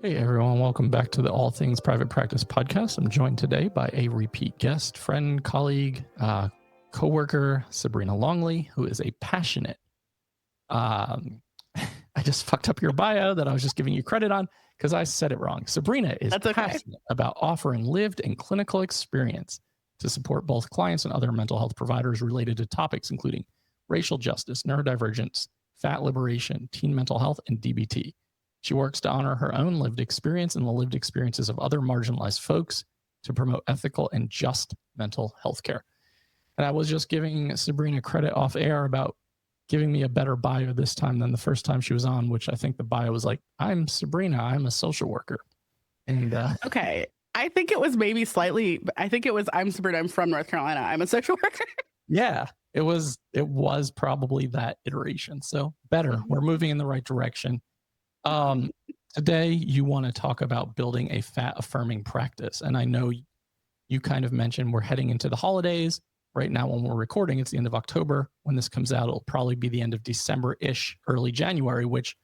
Hey everyone, welcome back to the All Things Private Practice podcast. I'm joined today by a repeat guest, friend, colleague, co-worker, Sabrina Longley, who is a passionate, I just fucked up your bio that I was just giving you credit on because I said it wrong. Sabrina is passionate about offering lived and clinical experience to support both clients and other mental health providers related to topics including racial justice, neurodivergence, fat liberation, teen mental health, and DBT. She works to honor her own lived experience and the lived experiences of other marginalized folks to promote ethical and just mental health care. And I was just giving Sabrina credit off air about giving me a better bio this time than the first time she was on, which I think the bio was like, I'm Sabrina, I'm a social worker. And okay, I think it was maybe slightly, I think it was, I'm Sabrina, I'm from North Carolina, I'm a social worker. Yeah, it was probably that iteration. So better, we're moving in the right direction. Today you want to talk about building a fat affirming practice. And I know you kind of mentioned we're heading into the holidays right now. When we're recording, it's the end of October. When this comes out, it'll probably be the end of December-ish, early January, which,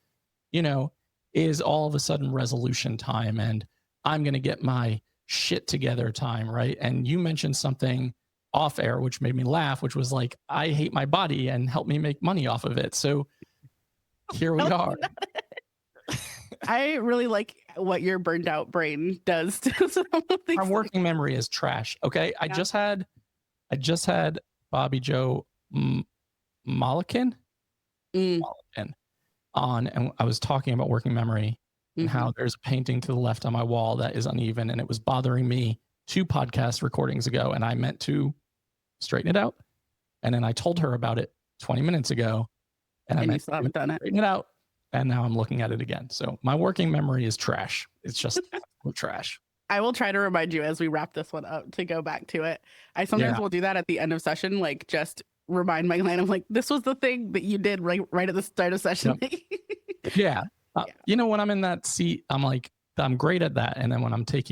you know, is all of a sudden resolution time. And I'm going to get my shit together time. Right. And you mentioned something off air, which made me laugh, which was like, I hate my body and help me make money off of it. So here we are. I really like what your burned out brain does to some of these. My working memory is trash. Okay. I just had 𝗁𝗲𝗄𝘆𝗀𝗲 on, and I was talking about working memory and how there's a painting to the left on my wall that is uneven, and it was bothering me 2 podcast recordings ago, and I meant to straighten it out. And then I told her about it 20 minutes ago, and I meant still haven't done it. Straighten it out. And now I'm looking at it again. So my working memory is trash. It's just trash. I will try to remind you as we wrap this one up to go back to it. I sometimes will do that at the end of session, like just remind my client, I'm like, this was the thing that you did right at the start of session. Yep. Yeah. You know, when I'm in that seat, I'm like, I'm great at that. And then when I'm take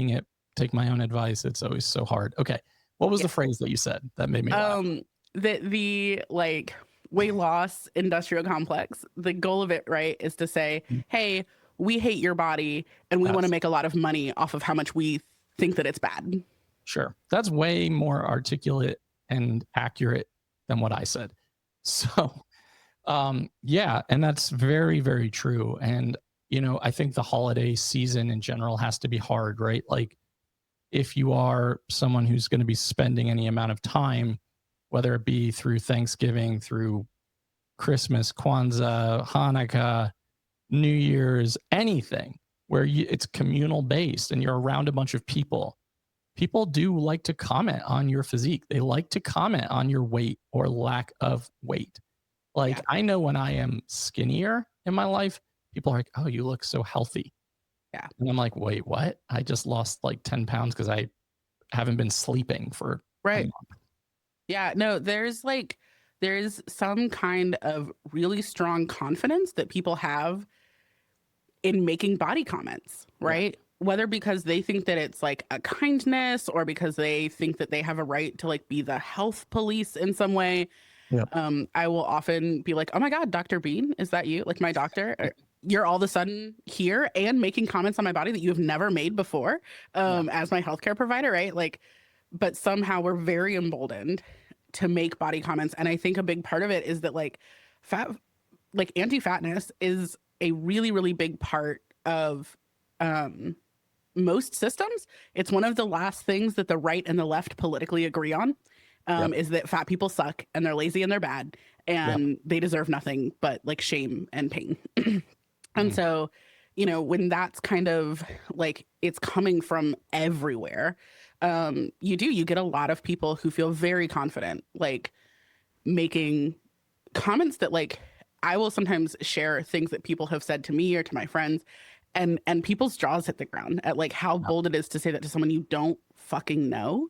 my own advice, it's always so hard. Okay. What was the phrase that you said that made me laugh? The like weight loss industrial complex, the goal of it, right, is to say, hey, we hate your body and we want to make a lot of money off of how much we think that it's bad. Sure. That's way more articulate and accurate than what I said. So, yeah, and that's very, very true. And, you know, I think the holiday season in general has to be hard, right? Like if you are someone who's going to be spending any amount of time, whether it be through Thanksgiving, through Christmas, Kwanzaa, Hanukkah, New Year's, anything where it's communal based and you're around a bunch of people, people do like to comment on your physique. They like to comment on your weight or lack of weight. Like I know when I am skinnier in my life, people are like, oh, you look so healthy. Yeah. And I'm like, wait, what? I just lost like 10 pounds because I haven't been sleeping for a month. Yeah, no, there's some kind of really strong confidence that people have in making body comments, right? Yeah. Whether because they think that it's like a kindness or because they think that they have a right to like be the health police in some way. Yeah. I will often be like, oh my God, Dr. Bean, is that you? Like my doctor, you're all of a sudden here and making comments on my body that you have never made before as my healthcare provider, right? Like, but somehow we're very emboldened to make body comments. And I think a big part of it is that like anti-fatness is a really, really big part of most systems. It's one of the last things that the right and the left politically agree on, is that fat people suck and they're lazy and they're bad and they deserve nothing but like shame and pain. And so, you know, when that's kind of like, it's coming from everywhere, you get a lot of people who feel very confident, like making comments that like, I will sometimes share things that people have said to me or to my friends and people's jaws hit the ground at like how bold it is to say that to someone you don't fucking know.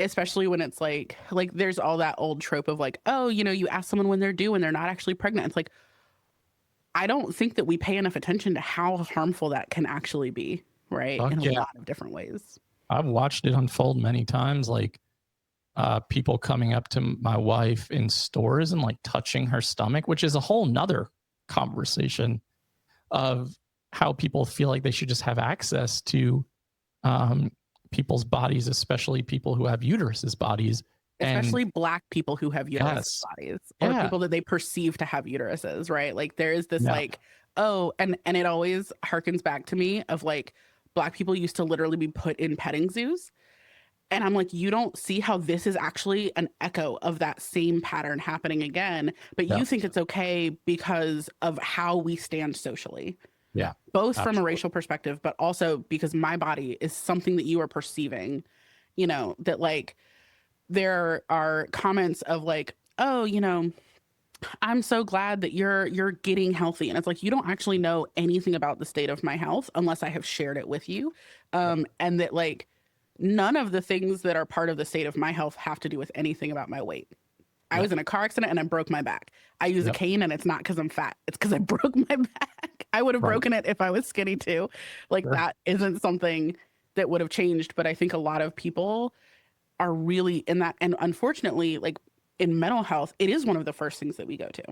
Especially when it's like there's all that old trope of like, oh, you know, you ask someone when they're due and they're not actually pregnant. It's like, I don't think that we pay enough attention to how harmful that can actually be, right? In a lot of different ways. I've watched it unfold many times, like people coming up to my wife in stores and like touching her stomach, which is a whole nother conversation of how people feel like they should just have access to um, people's bodies, especially people who have uteruses bodies. And Especially Black people who have uterus yes, bodies, or yeah, people that they perceive to have uteruses, right? Like there is this yeah, like, oh, and it always harkens back to me of like Black people used to literally be put in petting zoos. And I'm like, you don't see how this is actually an echo of that same pattern happening again, but yeah, you think it's okay because of how we stand socially, yeah, both from a absolutely. racial perspective, but also because my body is something that you are perceiving, that like there are comments of like, oh, I'm so glad that you're getting healthy. And it's like, you don't actually know anything about the state of my health unless I have shared it with you. Yep. And that like none of the things that are part of the state of my health have to do with anything about my weight. I Yep. was in a car accident and I broke my back. I use a Yep. cane and it's not because I'm fat. It's because I broke my back. I would have Right. broken it if I was skinny too. Like Sure. that isn't something that would have changed. But I think a lot of people are really in that. And unfortunately, like in mental health, it is one of the first things that we go to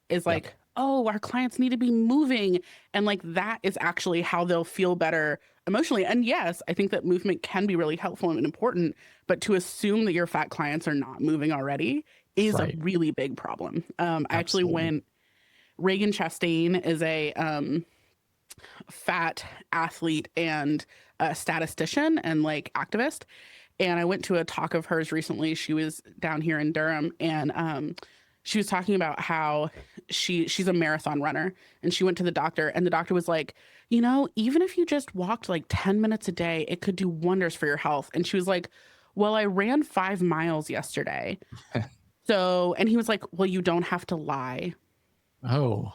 is Yep. like, oh, our clients need to be moving. And like that is actually how they'll feel better emotionally. And yes, I think that movement can be really helpful and important, but to assume that your fat clients are not moving already is a Right. really big problem. I actually Absolutely. went, Reagan Chastain is a fat athlete and a statistician and like activist. And I went to a talk of hers recently. She was down here in Durham, and she was talking about how she's a marathon runner, and she went to the doctor, and the doctor was like, even if you just walked like 10 minutes a day, it could do wonders for your health. And she was like, well, I ran 5 miles yesterday. So, and he was like, well, you don't have to lie. Oh,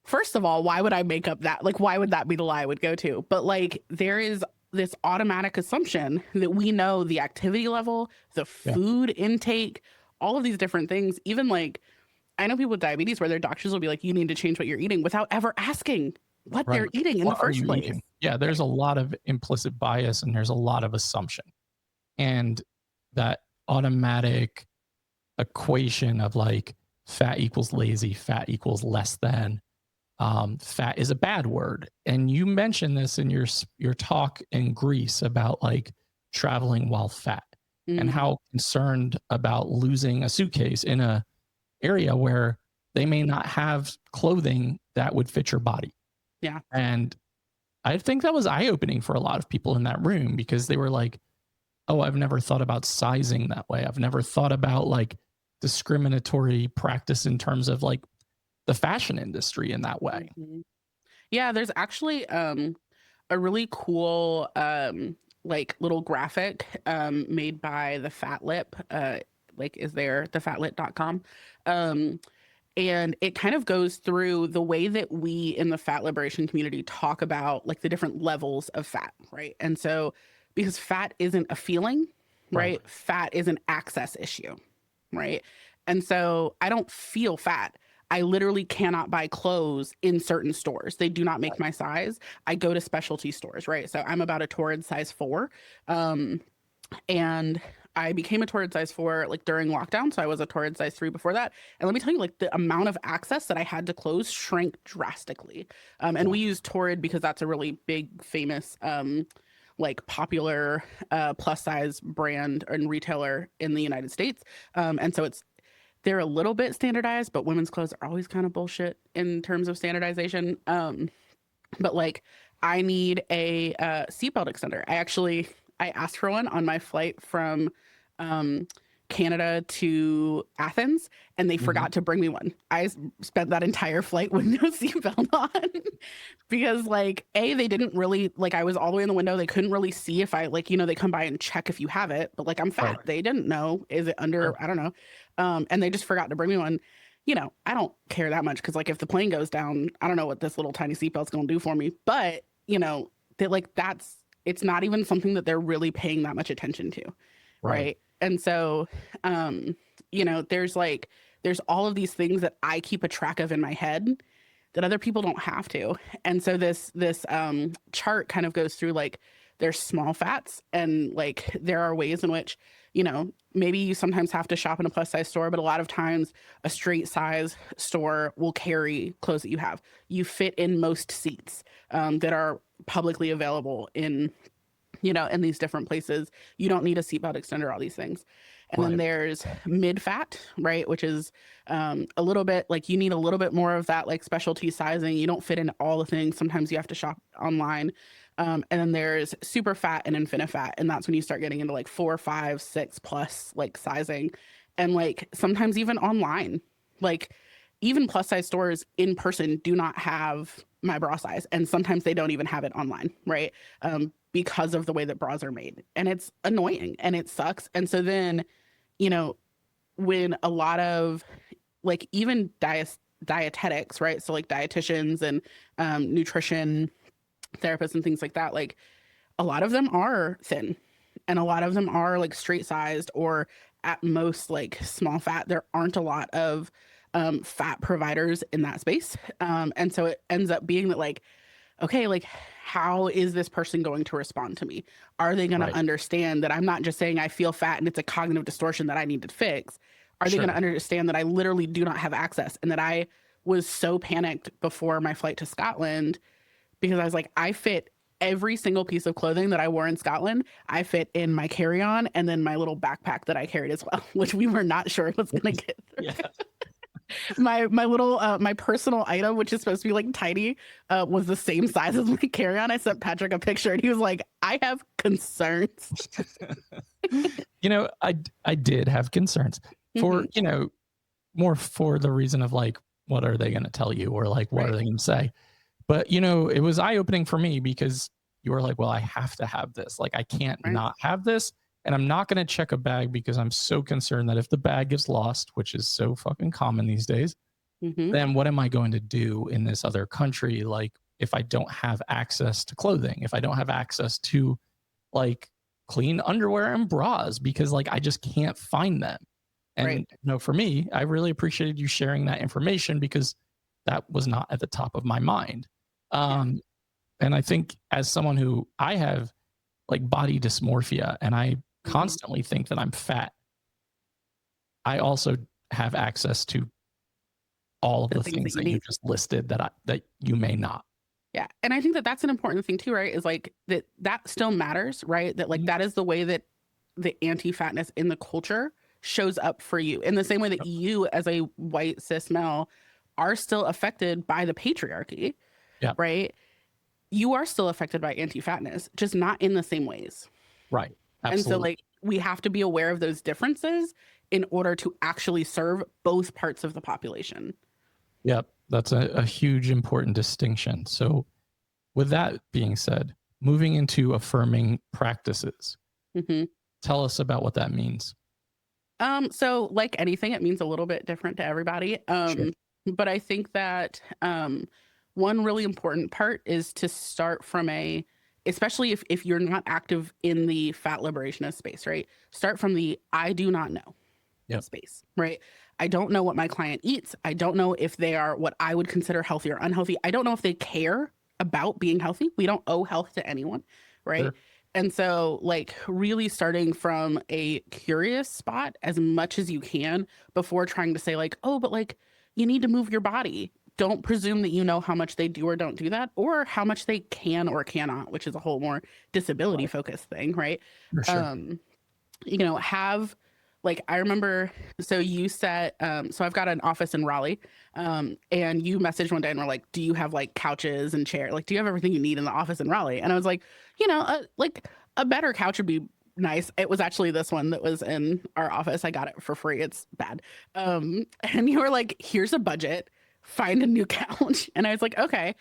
First of all, why would I make up that? Like, why would that be the lie I would go to? But like, there is this automatic assumption that we know the activity level, the yeah. food intake, all of these different things. Even like, I know people with diabetes where their doctors will be like, you need to change what you're eating without ever asking what they're Right. eating in the What are first you place. eating? Yeah. There's Right. a lot of implicit bias and there's a lot of assumption. And that automatic equation of like fat equals lazy, fat equals less than, fat is a bad word. And you mentioned this in your talk in Greece about like traveling while fat and Mhm. how concerned about losing a suitcase in a area where they may not have clothing that would fit your body. Yeah. And I think that was eye opening for a lot of people in that room because they were like, oh, I've never thought about sizing that way. I've never thought about like discriminatory practice in terms of like the fashion industry in that way. Mhm. Yeah, there's actually a really cool like little graphic made by the Fat Lip. Like is there thefatlit.com. And it kind of goes through the way that we in the fat liberation community talk about like the different levels of fat, right? And so because fat isn't a feeling, Right. right? Fat is an access issue, right? And so I don't feel fat. I literally cannot buy clothes in certain stores. They do not make Right. my size. I go to specialty stores, right? So I'm about a torrid size 4. Um, and I became a torrid size 4 like during lockdown. So I was a torrid size 3 before that. And let me tell you, like the amount of access that I had to clothes shrank drastically. And Yeah. we use torrid because that's a really big, famous, like popular plus size brand and retailer in the United States. And so they're a little bit standardized, but women's clothes are always kind of bullshit in terms of standardization. But like I need a seatbelt extender. I asked for one on my flight from um, Canada to Athens, and they Mhm. forgot to bring me one. Spent that entire flight with no seatbelt on because like they didn't really like I was all the way in the window. They couldn't really see if I like they come by and check if you have it, but like I'm Right. fat. They didn't know is it Sure. under I don't know, and they just forgot to bring me one. I don't care that much because like if the plane goes down, I don't know what this little tiny seatbelt's gonna do for me. But that like it's not even something that they're really paying that much attention to, Right. right? And so, um, there's all of these things that I keep a track of in my head that other people don't have to. And so this chart kind of goes through like there's small fats, and like there are ways in which, you know, maybe you sometimes have to shop in a plus size store, but a lot of times a straight size store will carry clothes that you have. You fit in most seats that are publicly available in, you know, in these different places. You don't need a seatbelt extender, all these things. And then Right. there's mid fat, right? Which is a little bit like you need a little bit more of that like specialty sizing. You don't fit in all the things. Sometimes you have to shop online. And then there's super fat and infinite fat. And that's when you start getting into like 4, 5, 6 plus like sizing. And like sometimes even online, like even plus size stores in person do not have my bra size. And sometimes they don't even have it online, right? Because of the way that bras are made. And it's annoying and it sucks. And so then, you know, when a lot of like even dietetics, right? So like dietitians and nutrition therapists and things like that, like a lot of them are thin and a lot of them are like straight sized or at most like small fat. There aren't a lot of fat providers in that space. And so it ends up being that like, okay, like how is this person going to respond to me? Are they going to Right. understand that I'm not just saying I feel fat and it's a cognitive distortion that I need to fix? Are they going to Sure. understand that I literally do not have access and that I was so panicked before my flight to Scotland because I was like, I fit every single piece of clothing that I wore in Scotland. I fit in my carry-on and then my little backpack that I carried as well, which we were not sure was going to get through. Yeah. My little my personal item, which is supposed to be like tiny, was the same size as my carry-on. I sent Patrick a picture and he was like, I have concerns. You know, I did have concerns for, you know, more for the reason of like, what are they going to tell you? Or like, what are Right. they going to say? But, you know, it was eye opening for me because you were like, well, I have to have this. Like, I can't Right. not have this. And I'm not going to check a bag because I'm so concerned that if the bag gets lost, which is so fucking common these days, Mm-hmm. then what am I going to do in this other country? Like, if I don't have access to clothing, if I don't have access to like clean underwear and bras, because like I just can't find them. And Right. you know, for me, I really appreciated you sharing that information because that was not at the top of my mind. Yeah. Um, and I think as someone who I have like body dysmorphia and I Mhm. constantly think that I'm fat, I also have access to all of The the things that things you that you need. just listed that you may not. Yeah. And I think that that's an important thing too, right? Is like that still matters, right? That like Mhm. that is the way that the anti-fatness in the culture shows up for you in the same way that Yep. you as a white cis male are still affected by the patriarchy, Yeah. right? You are still affected by anti-fatness, just not in the same ways. Right. And so Absolutely. like we have to be aware of those differences in order to actually serve both parts of the population. Yep. That's a huge important distinction. So with that being said, moving into affirming practices, Mhm. tell us about what that means. So like anything, it means a little bit different to everybody. Sure. But I think that one really important part is to start from especially if you're not active in the fat liberationist space, right? Start from the I do not know Yep. space, right? I don't know what my client eats. I don't know if they are what I would consider healthy or unhealthy. I don't know if they care about being healthy. We don't owe health to anyone, right? Sure. And so, like, really starting from a curious spot as much as you can before trying to say, like, oh, but like, you need to move your body. Don't presume that you know how much they do or don't do that, or how much they can or cannot, which is a whole more disability Right. focused thing, right? For sure. Um, you know, have like I remember, so you said, so I've got an office in Raleigh, and you messaged one day and were like, do you have like couches and chair? Like, do you have everything you need in the office in Raleigh? And I was like, you know, like a better couch would be nice. It was actually this one that was in our office. I got it for free. It's bad. And you were like, here's a budget, find a new couch. And I was like, okay.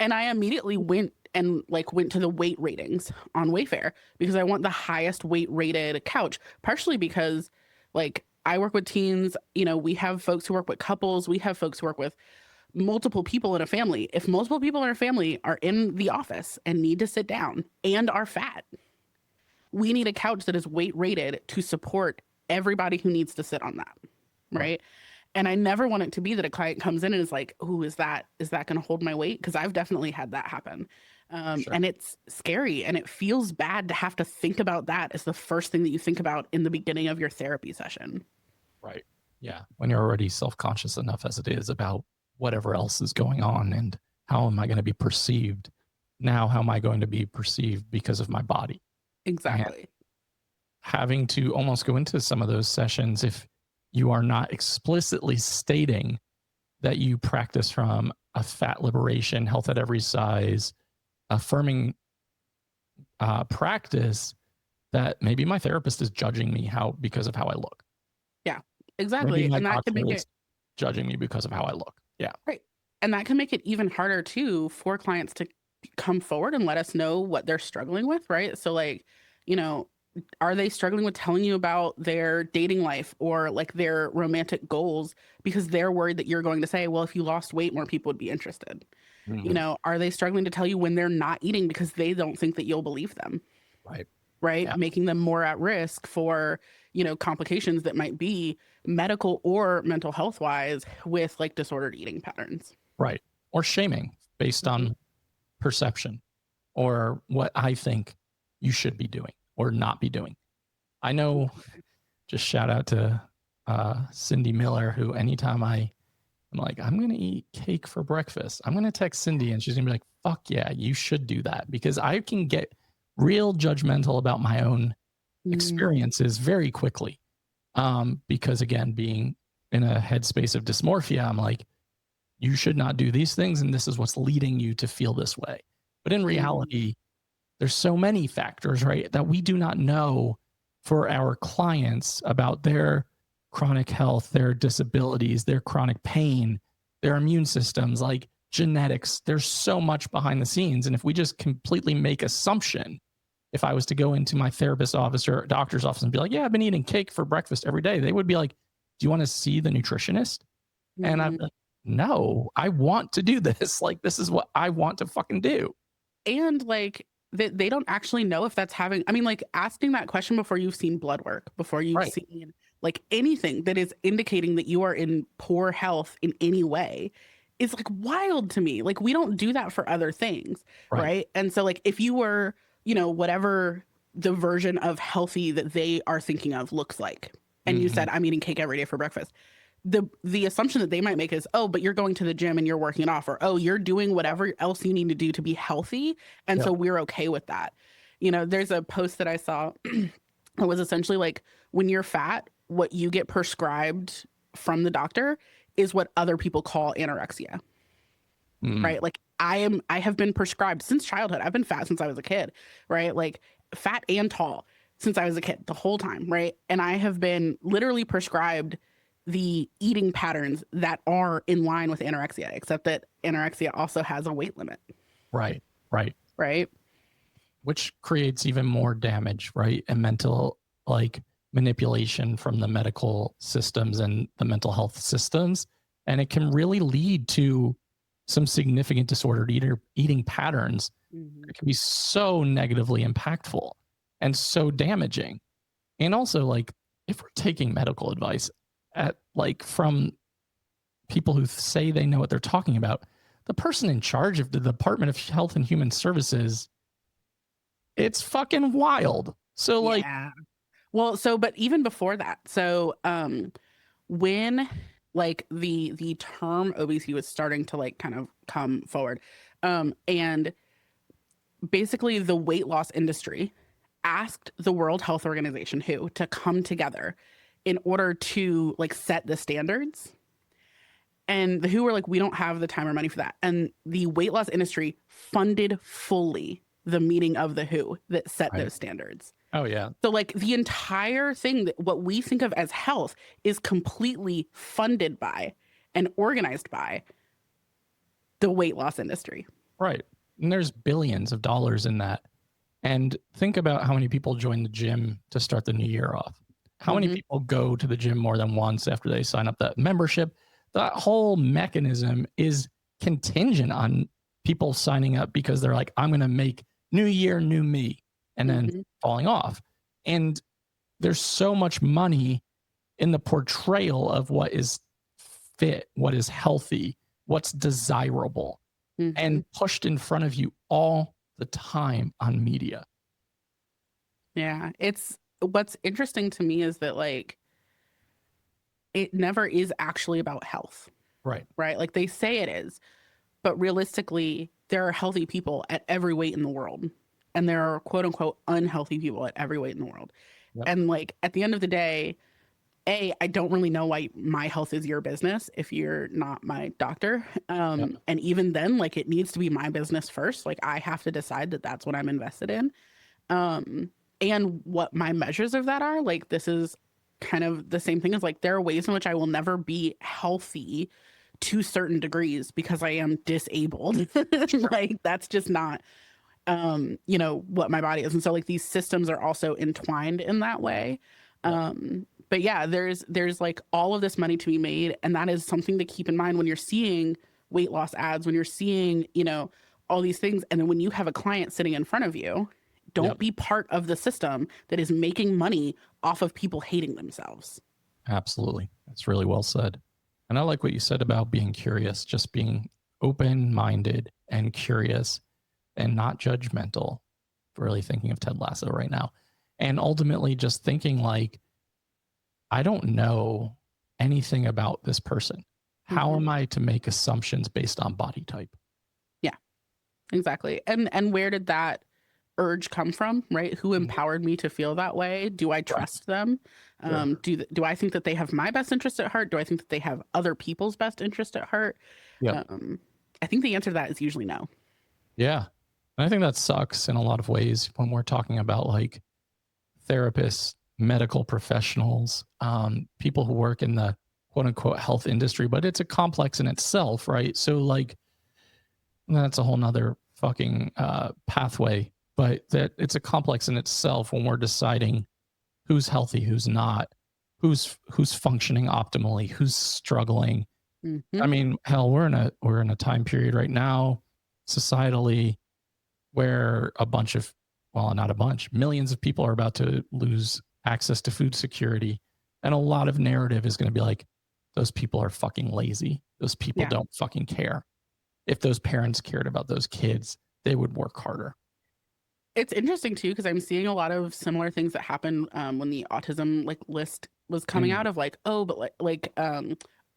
And I immediately went and like went to the weight ratings on Wayfair because I want the highest weight rated couch, partially because like I work with teens, you know, we have folks who work with couples, we have folks who work with multiple people in a family. If multiple people in a family are in the office and need to sit down and are fat, we need a couch that is weight rated to support everybody who needs to sit on that. Right. Right. And I never want it to be that a client comes in and is like, "Ooh, is that going to hold my weight?" Because I've definitely had that happen. Sure. And it's scary and it feels bad to have to think about that as the first thing that you think about in the beginning of your therapy session. Right. Yeah. When you're already self-conscious enough as it is about whatever else is going on and how am I going to be perceived? Now, how am I going to be perceived because of my body? And Exactly. having to almost go into some of those sessions if you are not explicitly stating that you practice from a fat liberation, health at every size, affirming practice, that maybe my therapist is judging me because of how I look. Yeah, Maybe exactly. my And that can doctor make is it judging me because of how I look. Yeah. right. And that can make it even harder too for clients to come forward and let us know what they're struggling with, right? So like, you know, are they struggling with telling you about their dating life or like their romantic goals because they're worried that you're going to say, well, if you lost weight, more people would be interested. You Mhm. know, are they struggling to tell you when they're not eating because they don't think that you'll believe them? Right. Right? Yeah. Making them more at risk for, you know, complications that might be medical or mental health wise with like disordered eating patterns. Right. Or shaming based Mhm. on perception or what I think you should be doing or not be doing. I know, just shout out to Cindy Miller, who anytime I'm like, I'm going to eat cake for breakfast, I'm going to text Cindy and she's going to be like, fuck yeah, you should do that, because I can get real judgmental about my own Mhm. experiences very quickly. Because again, being in a headspace of dysmorphia, I'm like, you should not do these things. And this is what's leading you to feel this way. But in Mhm. reality, there's so many factors, right, that we do not know for our clients about their chronic health, their disabilities, their chronic pain, their immune systems, like genetics. There's so much behind the scenes. And if we just completely make assumption, if I was to go into my therapist's office or doctor's office and be like, yeah, I've been eating cake for breakfast every day, they would be like, do you want to see the nutritionist? And I'm Mhm. like, no, I want to do this. Like, this is what I want to fucking do. And like they don't actually know if that's having, I mean, like asking that question before you've seen blood work, before you've Right. seen like anything that is indicating that you are in poor health in any way is like wild to me. Like we don't do that for other things, Right. right? And so like if you were, you know, whatever the version of healthy that they are thinking of looks like, and you Mhm. said I'm eating cake every day for breakfast, the assumption that they might make is, oh, but you're going to the gym and you're working it off, or oh, you're doing whatever else you need to do to be healthy, and Yep. so we're okay with that. You know, there's a post that I saw that was essentially like, when you're fat, what you get prescribed from the doctor is what other people call anorexia, Mm. right? Like I have been prescribed since childhood. I've been fat since I was a kid, right? Like fat and tall since I was a kid the whole time, right? And I have been literally prescribed the eating patterns that are in line with anorexia, except that anorexia also has a weight limit, Right. Right. right? Which creates even more damage, right? And mental, like, manipulation from the medical systems and the mental health systems. And it can really lead to some significant disordered eating patterns. Mhm. It can be so negatively impactful and so damaging. And also, like, if we're taking medical advice at like from people who say they know what they're talking about, the person in charge of the Department of Health and Human Services, it's fucking wild. So like, Yeah. Well, so but even before that, so when like the term obesity was starting to like kind of come forward, and basically the weight loss industry asked the World Health Organization, WHO, to come together in order to like set the standards. And the WHO were like, we don't have the time or money for that. And the weight loss industry funded fully the meeting of the WHO that set right. those standards. Oh yeah. So like the entire thing that what we think of as health is completely funded by and organized by the weight loss industry. Right. And there's billions of dollars in that. And think about how many people join the gym to start the new year off. How many Hmm. people go to the gym more than once after they sign up that membership? That whole mechanism is contingent on people signing up because they're like, I'm going to make new year, new me, and then Hmm. falling off. And there's so much money in the portrayal of what is fit, what is healthy, what's desirable, Hmm. and pushed in front of you all the time on media. Yeah. It's what's interesting to me is that like it never is actually about health, Right. right? Like they say it is, but realistically, there are healthy people at every weight in the world. And there are quote unquote unhealthy people at every weight in the world. Yep. And like at the end of the day, I don't really know why my health is your business if you're not my doctor. Yep. And even then, like it needs to be my business first. Like I have to decide that that's what I'm invested in. And what my measures of that are. Like this is kind of the same thing as like there are ways in which I will never be healthy to certain degrees because I am disabled. Like that's just not you know what my body is. And so like these systems are also entwined in that way. But yeah, there's like all of this money to be made, and that is something to keep in mind when you're seeing weight loss ads, when you're seeing, you know, all these things. And then when you have a client sitting in front of you, don't Yep. be part of the system that is making money off of people hating themselves. Absolutely. That's really well said. And I like what you said about being curious, just being open-minded and curious and not judgmental. Really thinking of Ted Lasso right now. And ultimately just thinking like, I don't know anything about this person. How am I to make assumptions based on body type? Yeah, exactly. And where did that urge come from, right? Who empowered me to feel that way? Do I trust them? Sure. Do I think that they have my best interest at heart? Do I think that they have other people's best interest at heart? Yep. I think the answer to that is usually no. Yeah. And I think that sucks in a lot of ways when we're talking about like therapists, medical professionals, people who work in the quote unquote health industry, but it's a complex in itself, right? So like that's a whole nother fucking pathway, but that it's a complex in itself when we're deciding who's healthy, who's not, who's functioning optimally, who's struggling. I mean, hell, we're in a time period right now, societally, where a bunch of, well, not a bunch, millions of people are about to lose access to food security. And a lot of narrative is going to be like, those people are fucking lazy. Those people Yeah. don't fucking care. If those parents cared about those kids, they would work harder. It's interesting too, because I'm seeing a lot of similar things that happen when the autism like list was coming out of like, oh, but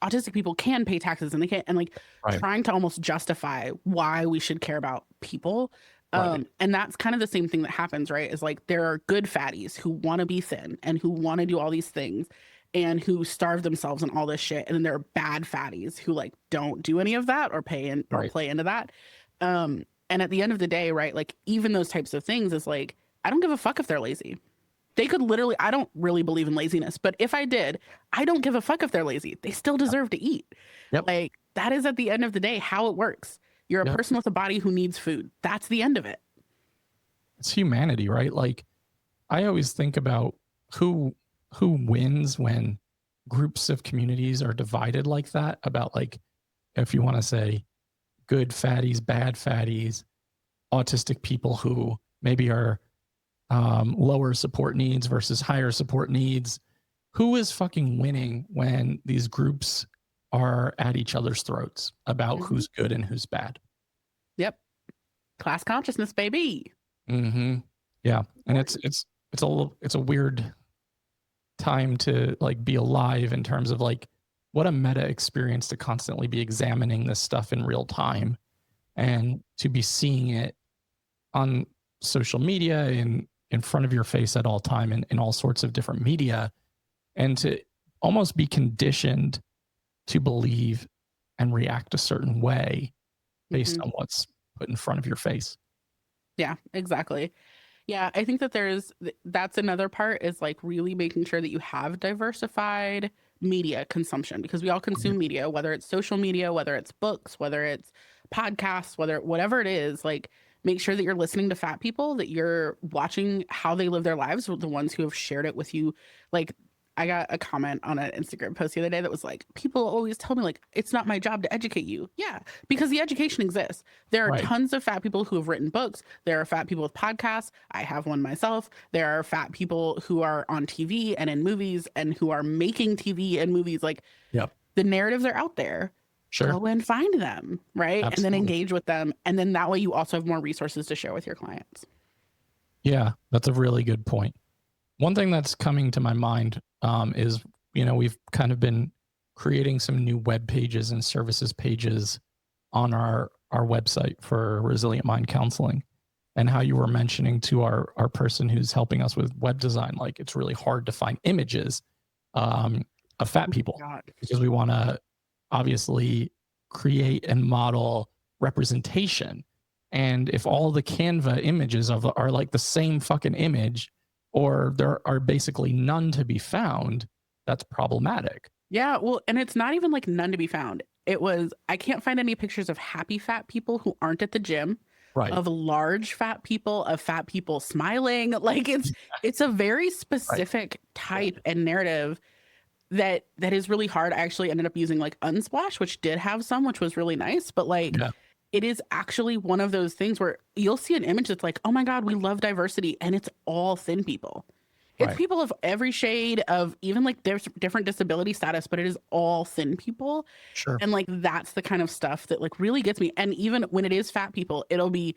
autistic people can pay taxes and they can't, and like Right. trying to almost justify why we should care about people. Right. And that's kind of the same thing that happens, right? Is like there are good fatties who want to be thin and who want to do all these things and who starve themselves and all this shit. And then there are bad fatties who like don't do any of that or pay in or Right. play into that. And at the end of the day, right, like even those types of things is like, I don't give a fuck if they're lazy. They could literally, I don't really believe in laziness, but if I did, I don't give a fuck if they're lazy. They still deserve to eat. Yep. Like that is at the end of the day how it works. You're a Yep. person with a body who needs food. That's the end of it. It's humanity, right? Like I always think about who wins when groups of communities are divided like that, about like, if you want to say good fatties, bad fatties, autistic people who maybe are lower support needs versus higher support needs. Who is fucking winning when these groups are at each other's throats about who's good and who's bad? Yep. Class consciousness, baby. Yeah. And it's a weird time to like be alive in terms of like what a meta experience to constantly be examining this stuff in real time and to be seeing it on social media and in front of your face at all time and in all sorts of different media, and to almost be conditioned to believe and react a certain way based on what's put in front of your face. Yeah, exactly. Yeah, I think that that's another part is like really making sure that you have diversified media consumption, because we all consume media, whether it's social media, whether it's books, whether it's podcasts, whatever it is. Like make sure that you're listening to fat people, that you're watching how they live their lives with the ones who have shared it with you. Like I got a comment on an Instagram post the other day that was like, people always tell me like, it's not my job to educate you. Yeah, because the education exists. There are tons of fat people who have written books. There are fat people with podcasts. I have one myself. There are fat people who are on TV and in movies and who are making TV and movies. Like the narratives are out there. Sure. go and find them, right? And then Absolutely. engage with them. And then that way you also have more resources to share with your clients. Yeah, that's a really good point. One thing that's coming to my mind is, we've kind of been creating some new web pages and services pages on our website for Resilient Mind Counseling, and how you were mentioning to our person who's helping us with web design, like it's really hard to find images of fat people God. because we want to obviously create and model representation. And if all the Canva images are like the same fucking image, or there are basically none to be found, that's problematic. Yeah, well, and it's not even like none to be found. It was, I can't find any pictures of happy fat people who aren't at the gym, Right. of large fat people, of fat people smiling. Like it's a very specific type and narrative that is really hard. I actually ended up using like Unsplash, which did have some, which was really nice, but like Yeah. it is actually one of those things where you'll see an image that's like, oh my God, we love diversity, and it's all thin people. It's Right. people of every shade, of even like there's different disability status, but it is all thin people. Sure. And like that's the kind of stuff that like really gets me. And even when it is fat people, it'll be,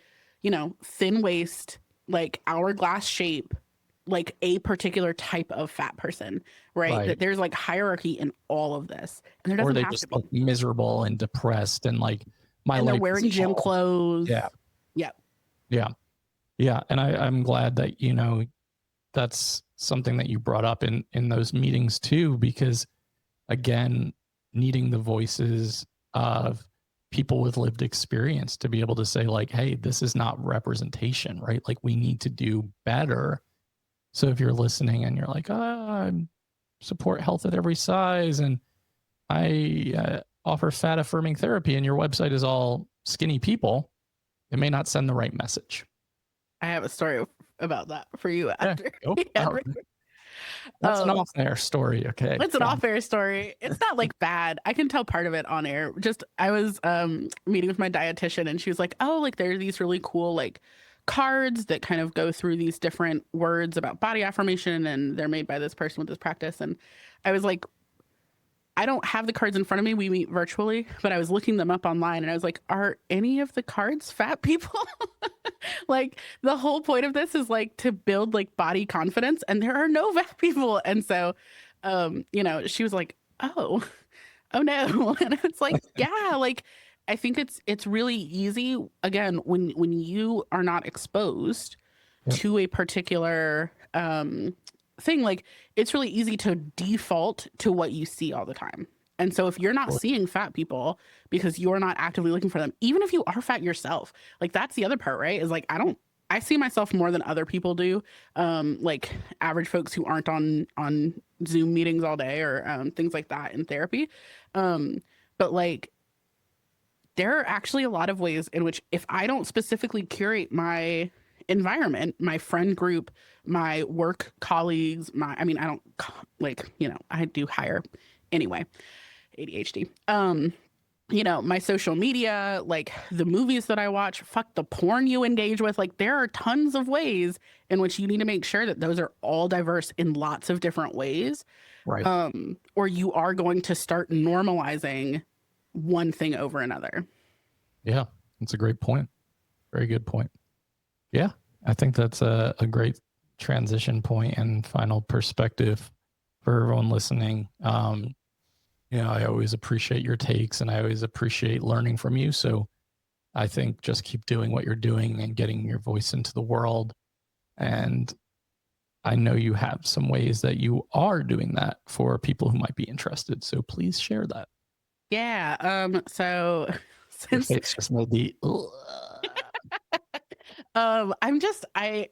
thin waist, like hourglass shape, like a particular type of fat person, right? That there's like hierarchy in all of this. And there Or doesn't they have just to be. look miserable and depressed and like my And they're life is wearing gym all. clothes. Yeah. Yep. Yeah. Yeah. And I'm glad that, that's something that you brought up in those meetings too, because again, needing the voices of people with lived experience to be able to say like, hey, this is not representation, right? Like we need to do better. So if you're listening and you're like, I support health at every size and I offer fat affirming therapy and your website is all skinny people, it may not send the right message. I have a story about that for you after. Yeah. That's an off-air story. Okay. It's an off-air story. It's not like bad. I can tell part of it on air. Just I was meeting with my dietitian, and she was like, oh, like there are these really cool like cards that kind of go through these different words about body affirmation, and they're made by this person with this practice. And I was like, I don't have the cards in front of me. We meet virtually, but I was looking them up online, and I was like, are any of the cards fat people? Like the whole point of this is like to build like body confidence, and there are no fat people. And so, she was like, oh, oh no. And it's like, yeah, like I think it's really easy again when you are not exposed to a particular thing, like it's really easy to default to what you see all the time. And so if you're not seeing fat people because you're not actively looking for them, even if you are fat yourself, like that's the other part, right? Is like I see myself more than other people do. Like average folks who aren't on Zoom meetings all day or things like that in therapy. But like there are actually a lot of ways in which if I don't specifically curate my environment, my friend group, my work colleagues, I don't like, I do hire anyway, ADHD. My social media, like the movies that I watch, fuck the porn you engage with. Like there are tons of ways in which you need to make sure that those are all diverse in lots of different ways. Right. Or you are going to start normalizing one thing over another. Yeah, that's a great point. Very good point. Yeah, I think that's a great transition point and final perspective for everyone listening. I always appreciate your takes and I always appreciate learning from you. So I think just keep doing what you're doing and getting your voice into the world. And I know you have some ways that you are doing that for people who might be interested. So please share that. Yeah. So since it's just made the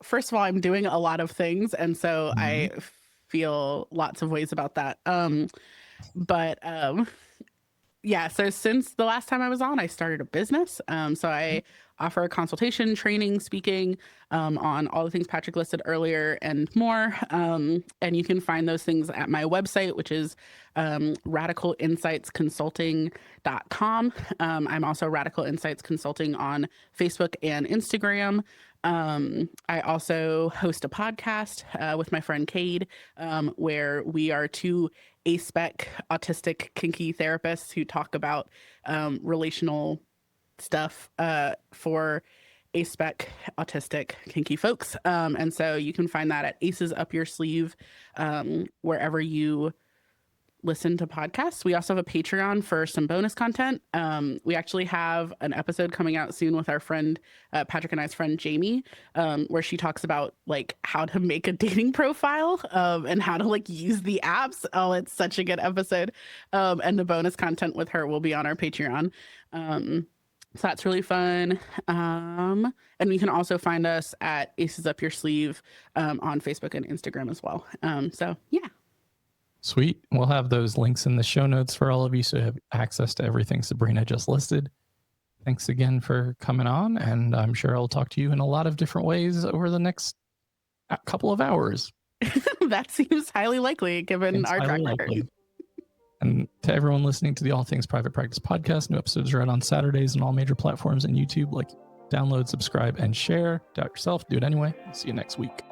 first of all, I'm doing a lot of things, and so I feel lots of ways about that. Yeah, so since the last time I was on, I started a business. So I offer consultation, training, speaking on all the things Patrick listed earlier and more. And you can find those things at my website, which is radicalinsightsconsulting.com. I'm also Radical Insights Consulting on Facebook and Instagram. I also host a podcast with my friend 𝗁𝗲𝗄𝘆, where we are two aspec autistic kinky therapists who talk about relational stuff for aspec autistic kinky folks. And so you can find that at Aces Up Your Sleeve, wherever you listen to podcasts. We also have a Patreon for some bonus content. We actually have an episode coming out soon with our friend, Patrick and I's friend, Jamie, where she talks about like how to make a dating profile and how to like use the apps. Oh, it's such a good episode. And the bonus content with her will be on our Patreon. So that's really fun. And you can also find us at Aces Up Your Sleeve on Facebook and Instagram as well. So yeah. Sweet. We'll have those links in the show notes for all of you so you have access to everything Sabrina just listed. Thanks again for coming on, and I'm sure I'll talk to you in a lot of different ways over the next couple of hours. That seems highly likely given our track record. And to everyone listening to the All Things Private Practice podcast, new episodes are out on Saturdays on all major platforms and YouTube. Like, download, subscribe, and share. Doubt yourself. Do it anyway. See you next week.